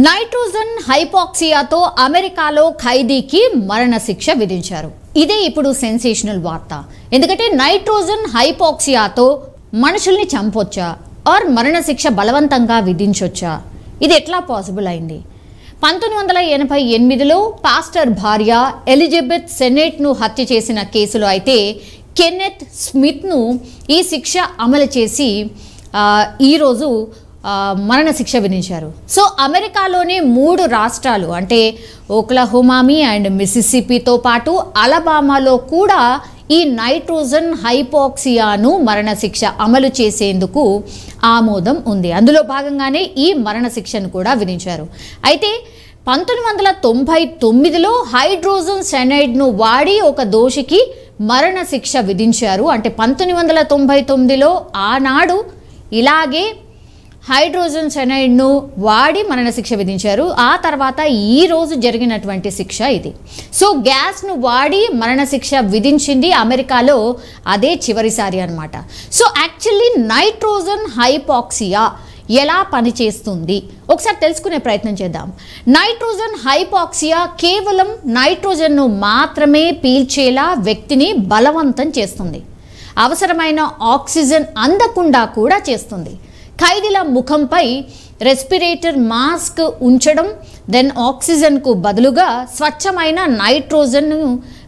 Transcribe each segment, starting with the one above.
Nitrogen హైపాక్సియాతో అమెరికాలో ఖైదీకి మరణశిక్ష విధించారు. ఇదే ఇప్పుడు సెన్సేషనల్ వార్త. ఎందుకంటే నైట్రోజన్ హైపాక్సియాతో మనుషుల్ని చంపొచ్చా ఆర్ మరణశిక్ష బలవంతంగా విధించొచ్చా? ఇది ఎట్లా పాసిబుల్ అయింది? 1988లో పాస్టర్ భార్య ఎలిజబెత్ సెనెట్ను హత్య చేసిన కేసులో అయితే కెన్నెత్ స్మిత్ను ఈ శిక్ష అమలు చేసి ఈరోజు మరణశిక్ష విధించారు. సో అమెరికాలోని 3 రాష్ట్రాలు అంటే ఓక్లహోమా అండ్ మిసిసిపితో పాటు అలబామాలో కూడా ఈ నైట్రోజన్ హైపాక్సియాను మరణశిక్ష అమలు చేసేందుకు ఆమోదం ఉంది. అందులో భాగంగానే ఈ మరణశిక్షను కూడా విధించారు. అయితే 1999లో హైడ్రోజన్ సైనైడ్ను వాడి ఒక దోషికి మరణశిక్ష విధించారు. అంటే 1999లో ఆనాడు ఇలాగే హైడ్రోజన్ సైనైడ్ను వాడి మరణశిక్ష విధించారు. ఆ తర్వాత ఈ రోజు జరిగినటువంటి శిక్ష ఇది. సో గ్యాస్ను వాడి మరణశిక్ష విధించింది అమెరికాలో అదే చివరిసారి అన్నమాట. సో యాక్చువల్లీ నైట్రోజన్ హైపాక్సియా ఎలా పనిచేస్తుంది ఒకసారి తెలుసుకునే ప్రయత్నం చేద్దాం. నైట్రోజన్ హైపాక్సియా కేవలం నైట్రోజన్ను మాత్రమే పీల్చేలా వ్యక్తిని బలవంతం చేస్తుంది. అవసరమైన ఆక్సిజన్ అందకుండా కూడా చేస్తుంది. ఖైదీల ముఖంపై రెస్పిరేటర్ మాస్క్ ఉంచడం, దెన్ ఆక్సిజన్కు బదులుగా స్వచ్ఛమైన నైట్రోజన్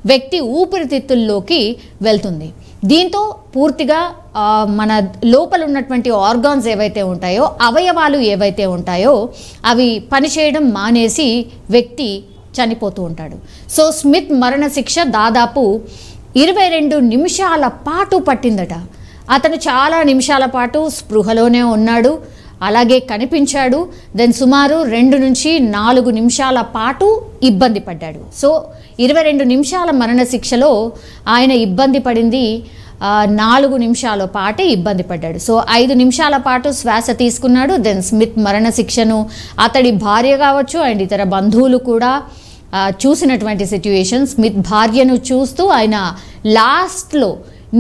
వ్యక్తి ఊపిరితిత్తుల్లోకి వెళ్తుంది. దీంతో పూర్తిగా మన లోపల ఉన్నటువంటి ఆర్గాన్స్ ఏవైతే ఉంటాయో, అవయవాలు ఏవైతే ఉంటాయో అవి పనిచేయడం మానేసి వ్యక్తి చనిపోతూ ఉంటాడు. సో స్మిత్ మరణశిక్ష దాదాపు 22 నిమిషాల పాటు పట్టిందట. అతను చాలా నిమిషాల పాటు స్పృహలోనే ఉన్నాడు, అలాగే కనిపించాడు. దెన్ సుమారు 2 నుంచి 4 నిమిషాల పాటు ఇబ్బంది పడ్డాడు. సో 22 నిమిషాల మరణశిక్షలో ఆయన ఇబ్బంది పడింది 4 నిమిషాల పాటే ఇబ్బంది పడ్డాడు. సో 5 నిమిషాల పాటు శ్వాస తీసుకున్నాడు. దెన్ స్మిత్ మరణశిక్షను అతడి భార్య కావచ్చు అండ్ ఇతర బంధువులు కూడా చూసినటువంటి సిచ్యువేషన్. స్మిత్ భార్యను చూస్తూ ఆయన లాస్ట్లో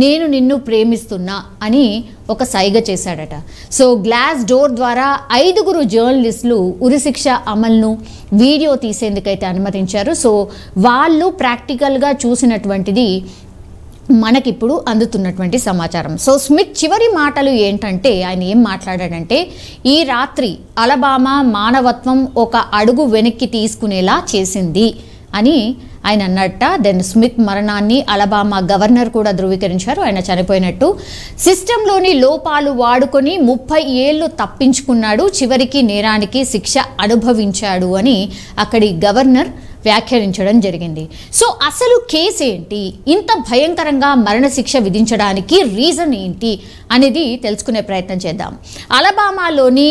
నేను నిన్ను ప్రేమిస్తున్నా అని ఒక సైగ చేశాడట. సో గ్లాస్ డోర్ ద్వారా 5 జర్నలిస్టులు ఉరిశిక్ష అమలును వీడియో తీసేందుకైతే అనుమతించారు. సో వాళ్ళు ప్రాక్టికల్గా చూసినటువంటిది మనకిప్పుడు అందుతున్నటువంటి సమాచారం. సో స్మిత్ చివరి మాటలు ఏంటంటే, ఆయన ఏం మాట్లాడాడంటే, ఈ రాత్రి అలబామా మానవత్వం ఒక అడుగు వెనక్కి తీసుకునేలా చేసింది అని ఆయన అన్నట్ట. దెన్ స్మిత్ మరణాన్ని అలబామా గవర్నర్ కూడా ధృవీకరించారు. ఆయన చనిపోయినట్టు. సిస్టంలోని లోపాలు వాడుకొని 30 ఏళ్ళు తప్పించుకున్నాడు, చివరికి నేరానికి శిక్ష అనుభవించాడు అని అక్కడి గవర్నర్ వ్యాఖ్యానించడం జరిగింది. సో అసలు కేసు ఏంటి, ఇంత భయంకరంగా మరణశిక్ష విధించడానికి రీజన్ ఏంటి అనేది తెలుసుకునే ప్రయత్నం చేద్దాం. అలబామాలోని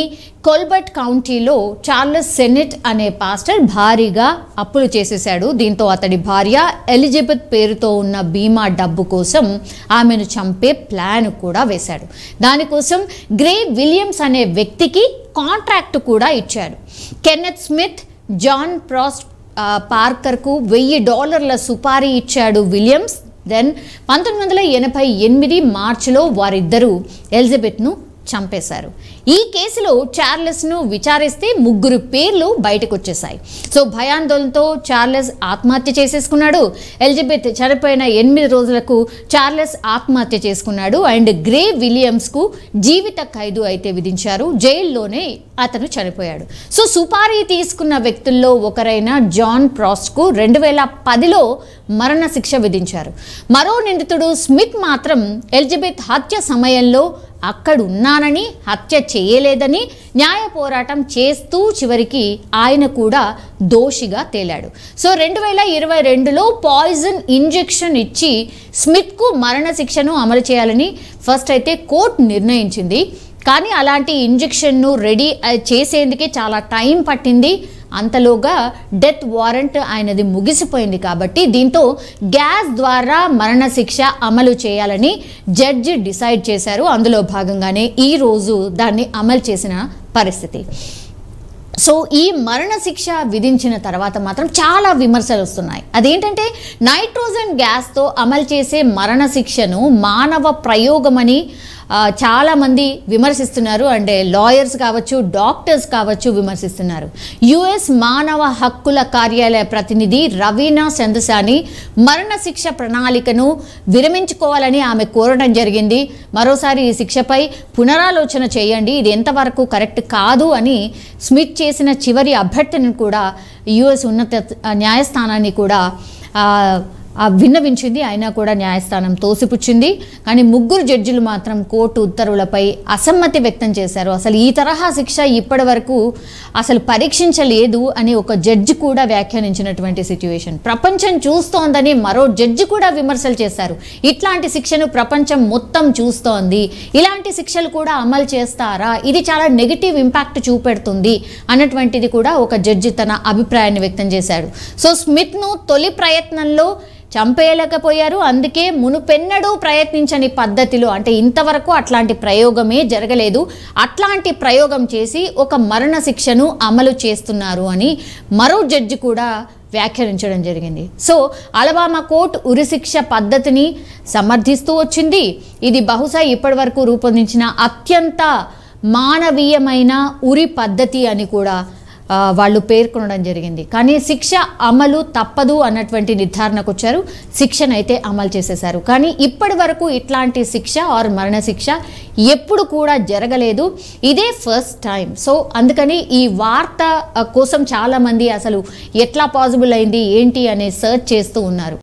కోల్బర్ట్ కౌంటీలో చార్లెస్ సెనెట్ అనే పాస్టర్ భారీగా అప్పులు చేసేశాడు. దీంతో అతడి భార్య ఎలిజబెత్ పేరుతో ఉన్న బీమా డబ్బు కోసం ఆమెను చంపే ప్లాన్ కూడా వేశాడు. దానికోసం గ్రే విలియమ్స్ అనే వ్యక్తికి కాంట్రాక్ట్ కూడా ఇచ్చాడు. కెన్నెత్ స్మిత్ జాన్ ప్రాస్ట్ పార్కర్కు $1000 సుపారీ ఇచ్చాడు విలియమ్స్. దెన్ 1988 మార్చిలో వారిద్దరూ ఎలిజబెత్ను చంపేశారు. ఈ కేసులో చార్లెస్ను విచారిస్తే 3 పేర్లు బయటకు వచ్చేసాయి. సో భయాందోళనతో చార్లెస్ ఆత్మహత్య చేసేసుకున్నాడు. ఎలిజబెత్ చనిపోయిన 8 రోజులకు చార్లెస్ ఆత్మహత్య చేసుకున్నాడు. అండ్ గ్రే విలియమ్స్కు జీవిత ఖైదు అయితే విధించారు. జైల్లోనే అతను చనిపోయాడు. సో సుపారీ తీసుకున్న వ్యక్తుల్లో ఒకరైన జాన్ ప్రాస్ట్కు 2010లో మరణశిక్ష విధించారు. మరో నిందితుడు స్మిత్ మాత్రం ఎలిజబెత్ హత్య సమయంలో అక్కడున్నానని, హత్య చేయలేదని న్యాయ పోరాటం చేస్తూ చివరికి ఆయన కూడా దోషిగా తేలాడు. సో 2022లో పాయిజన్ ఇంజెక్షన్ ఇచ్చి స్మిత్కు మరణశిక్షను అమలు చేయాలని ఫస్ట్ అయితే కోర్టు నిర్ణయించింది. కానీ అలాంటి ఇంజెక్షన్ను రెడీ చేసేందుకే చాలా టైం పట్టింది. అంతలోగా డెత్ వారెంట్ ఆయనది ముగిసిపోయింది. కాబట్టి దీంతో గ్యాస్ ద్వారా మరణశిక్ష అమలు చేయాలని జడ్జి డిసైడ్ చేశారు. అందులో భాగంగానే ఈరోజు దాన్ని అమలు చేసిన పరిస్థితి. సో ఈ మరణశిక్ష విధించిన తర్వాత మాత్రం చాలా విమర్శలు వస్తున్నాయి. అదేంటంటే నైట్రోజన్ గ్యాస్తో అమలు చేసే మరణశిక్షను మానవ ప్రయోగమని చాలామంది విమర్శిస్తున్నారు. అంటే లాయర్స్ కావచ్చు, డాక్టర్స్ కావచ్చు విమర్శిస్తున్నారు. యుఎస్ మానవ హక్కుల కార్యాలయ ప్రతినిధి రవీనా చంద్రసాని మరణశిక్ష ప్రణాళికను విరమించుకోవాలని ఆమె కోరడం జరిగింది. మరోసారి ఈ శిక్షపై పునరాలోచన చేయండి, ఇది ఎంతవరకు కరెక్ట్ కాదు అని స్మిత్ చేసిన చివరి అభ్యర్థనను కూడా యుఎస్ ఉన్నత న్యాయస్థానాన్ని కూడా విన్నవించింది. అయినా కూడా న్యాయస్థానం తోసిపుచ్చింది. కానీ 3 జడ్జిలు మాత్రం కోర్టు ఉత్తర్వులపై అసమ్మతి వ్యక్తం చేశారు. అసలు ఈ తరహా శిక్ష ఇప్పటి వరకు అసలు పరీక్షించలేదు అని ఒక జడ్జి కూడా వ్యాఖ్యానించినటువంటి సిచ్యువేషన్. ప్రపంచం చూస్తోందని మరో జడ్జి కూడా విమర్శలు చేశారు. ఇట్లాంటి శిక్షను ప్రపంచం మొత్తం చూస్తోంది, ఇలాంటి శిక్షలు కూడా అమలు చేస్తారా, ఇది చాలా నెగిటివ్ ఇంపాక్ట్ చూపెడుతుంది అన్నటువంటిది కూడా ఒక జడ్జి తన అభిప్రాయాన్ని వ్యక్తం చేశాడు. సో స్మిత్ను తొలి ప్రయత్నంలో చంపేయలేకపోయారు. అందుకే మునుపెన్నడూ ప్రయత్నించని పద్ధతిలో, అంటే ఇంతవరకు అట్లాంటి ప్రయోగమే జరగలేదు, అట్లాంటి ప్రయోగం చేసి ఒక మరణ శిక్షను అమలు చేస్తున్నారు అని మరో జడ్జి కూడా వ్యాఖ్యానించడం జరిగింది. సో అలబామా కోర్టు ఉరిశిక్ష పద్ధతిని సమర్థిస్తూ వచ్చింది. ఇది బహుశా ఇప్పటి వరకు రూపొందించిన అత్యంత మానవీయమైన ఉరి పద్ధతి అని కూడా వాళ్ళు పేర్కొనడం జరిగింది. కానీ శిక్ష అమలు తప్పదు అన్నటువంటి నిర్ధారణకు వచ్చారు. శిక్షనైతే అమలు చేసేశారు. కానీ ఇప్పటి వరకు ఇట్లాంటి శిక్ష ఆర్ మరణశిక్ష ఎప్పుడు కూడా జరగలేదు, ఇదే ఫస్ట్ టైం. సో అందుకని ఈ వార్త కోసం చాలామంది అసలు ఎట్లా పాసిబుల్ అయింది ఏంటి అనే సర్చ్ చేస్తూ ఉన్నారు.